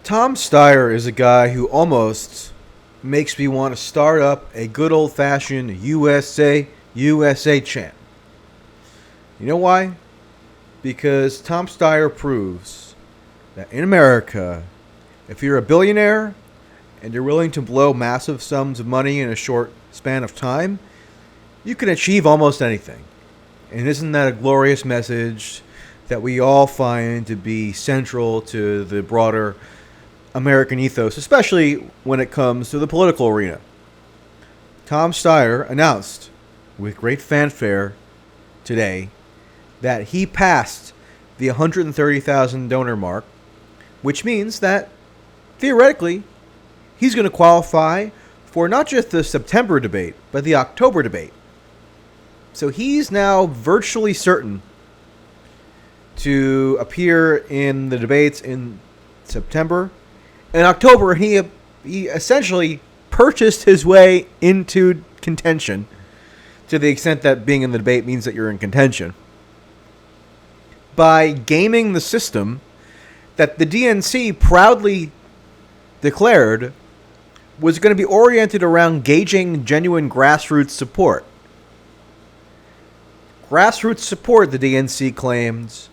Tom Steyer is a guy who almost makes me want to start up a good old fashioned USA chant. You know why? Because Tom Steyer proves that in America, if you're a billionaire and you're willing to blow massive sums of money in a short span of time, you can achieve almost anything. And isn't that a glorious message that we all find to be central to the broader American ethos, especially when it comes to the political arena? Tom Steyer announced with great fanfare today that he passed the 130,000 donor mark, which means that theoretically he's going to qualify for not just the September debate, but the October debate. So he's now virtually certain to appear in the debates in September. In October, he essentially purchased his way into contention, to the extent that being in the debate means that you're in contention, by gaming the system that the DNC proudly declared was going to be oriented around gauging genuine grassroots support. Grassroots support, the DNC claims,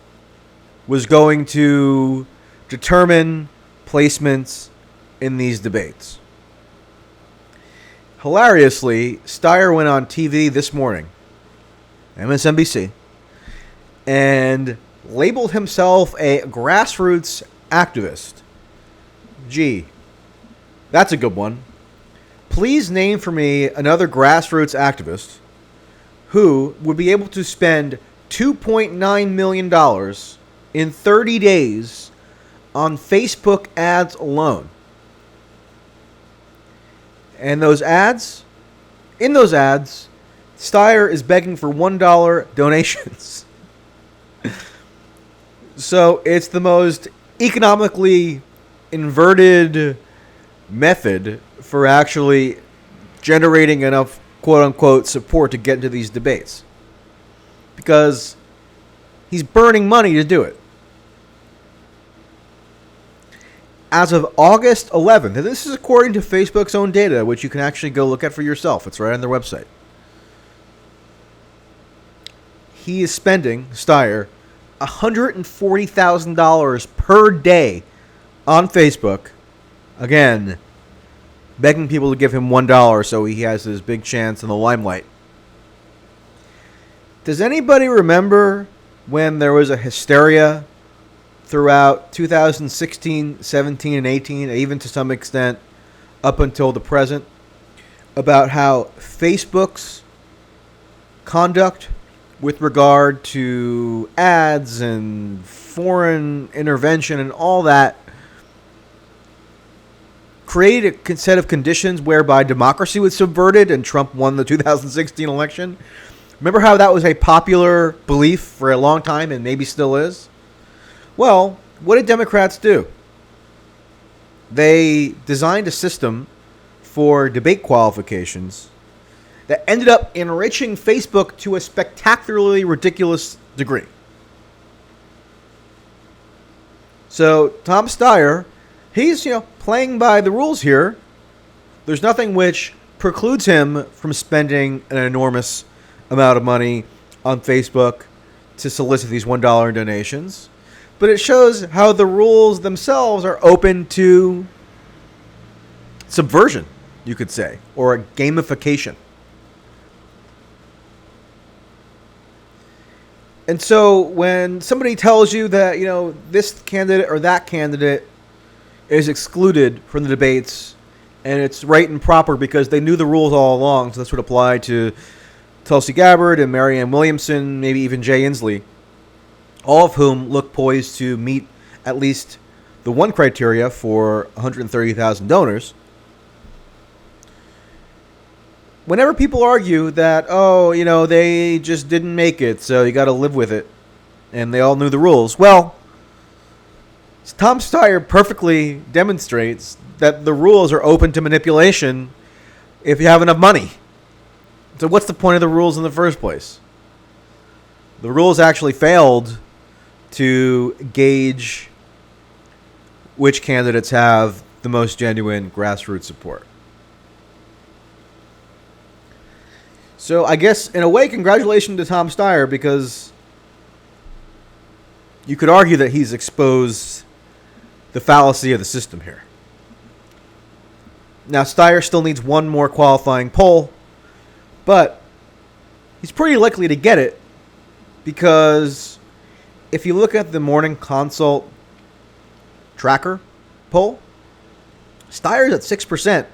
was going to determine placements in these debates. Hilariously, Steyer went on TV this morning, MSNBC, and labeled himself a grassroots activist. Gee, that's a good one. Please name for me another grassroots activist who would be able to spend $2.9 million in 30 days on Facebook ads alone. And those ads, in those ads, Steyer is begging for $1 donations. So it's the most economically inverted method for actually generating enough quote-unquote support to get into these debates, because he's burning money to do it. As of August 11th, and this is according to Facebook's own data, which you can actually go look at for yourself. It's right on their website. He is spending, Steyer, $140,000 per day on Facebook. Again, begging people to give him $1 so he has his big chance in the limelight. Does anybody remember when there was a hysteria throughout 2016, 17, and 18, and even to some extent up until the present, about how Facebook's conduct with regard to ads and foreign intervention and all that created a set of conditions whereby democracy was subverted and Trump won the 2016 election? Remember how that was a popular belief for a long time and maybe still is? Well, what did Democrats do? They designed a system for debate qualifications that ended up enriching Facebook to a spectacularly ridiculous degree. So Tom Steyer, he's, playing by the rules here. There's nothing which precludes him from spending an enormous amount of money on Facebook to solicit these $1 donations. But it shows how the rules themselves are open to subversion, you could say, or a gamification. And so when somebody tells you that, this candidate or that candidate is excluded from the debates, and it's right and proper because they knew the rules all along, so this would apply to Tulsi Gabbard and Marianne Williamson, maybe even Jay Inslee, all of whom look poised to meet at least the one criteria for 130,000 donors. Whenever people argue that, they just didn't make it, so you got to live with it, and they all knew the rules, well, Tom Steyer perfectly demonstrates that the rules are open to manipulation if you have enough money. So what's the point of the rules in the first place? The rules actually failed to gauge which candidates have the most genuine grassroots support. So I guess, in a way, congratulations to Tom Steyer, because you could argue that he's exposed the fallacy of the system here. Now, Steyer still needs one more qualifying poll, but he's pretty likely to get it, because if you look at the Morning Consult tracker poll, Steyer's at 6%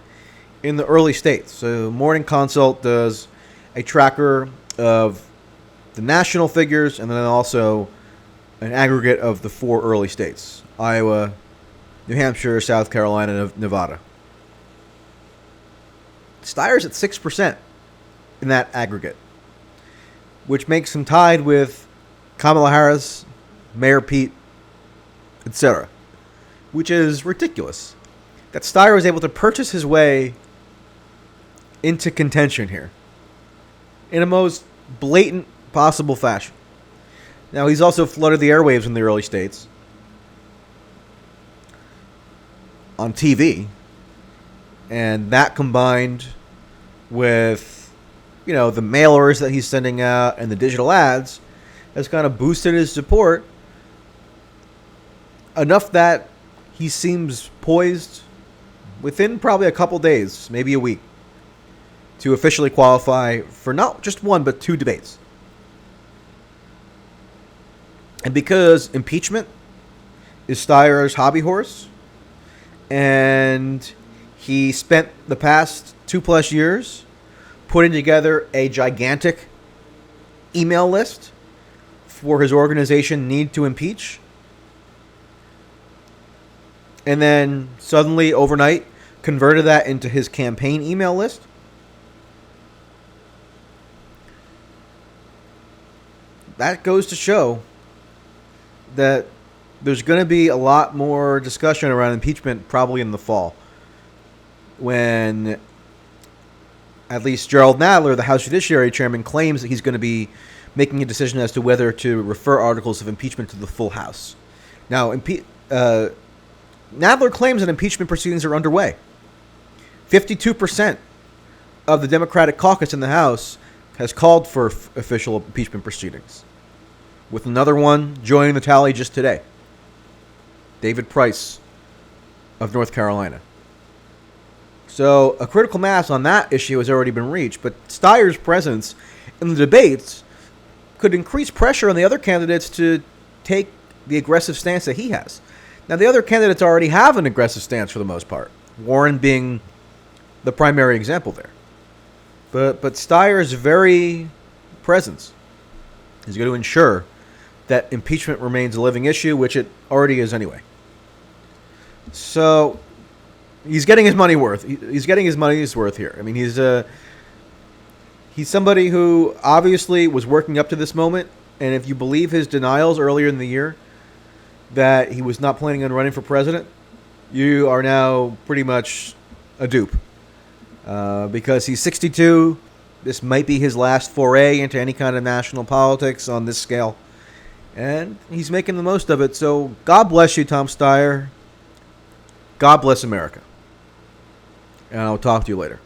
in the early states. So Morning Consult does a tracker of the national figures and then also an aggregate of the 4 early states: Iowa, New Hampshire, South Carolina, Nevada. Steyer's at 6% in that aggregate, which makes him tied with Kamala Harris, Mayor Pete, etc., which is ridiculous. That Steyer was able to purchase his way into contention here in a most blatant possible fashion. Now, he's also flooded the airwaves in the early states on TV, and that combined with, the mailers that he's sending out and the digital ads has kind of boosted his support enough that he seems poised within probably a couple days, maybe a week, to officially qualify for not just one, but 2 debates. And because impeachment is Steyer's hobby horse, and he spent the past 2+ years putting together a gigantic email list for his organization Need to Impeach, and then suddenly, overnight, converted that into his campaign email list, that goes to show that there's going to be a lot more discussion around impeachment probably in the fall, when at least Gerald Nadler, the House Judiciary Chairman, claims that he's going to be making a decision as to whether to refer articles of impeachment to the full House. Now, Nadler claims that impeachment proceedings are underway. 52% of the Democratic caucus in the House has called for official impeachment proceedings, with another one joining the tally just today: David Price of North Carolina. So a critical mass on that issue has already been reached, but Steyer's presence in the debates could increase pressure on the other candidates to take the aggressive stance that he has. Now, the other candidates already have an aggressive stance for the most part, Warren being the primary example there. But Steyer's very presence is going to ensure that impeachment remains a living issue, which it already is anyway. So he's getting his money worth. He's getting his money's worth here. I mean, he's somebody who obviously was working up to this moment, and if you believe his denials earlier in the year that he was not planning on running for president, you are now pretty much a dupe. Because he's 62, this might be his last foray into any kind of national politics on this scale, and he's making the most of it. So God bless you, Tom Steyer. God bless America. And I'll talk to you later.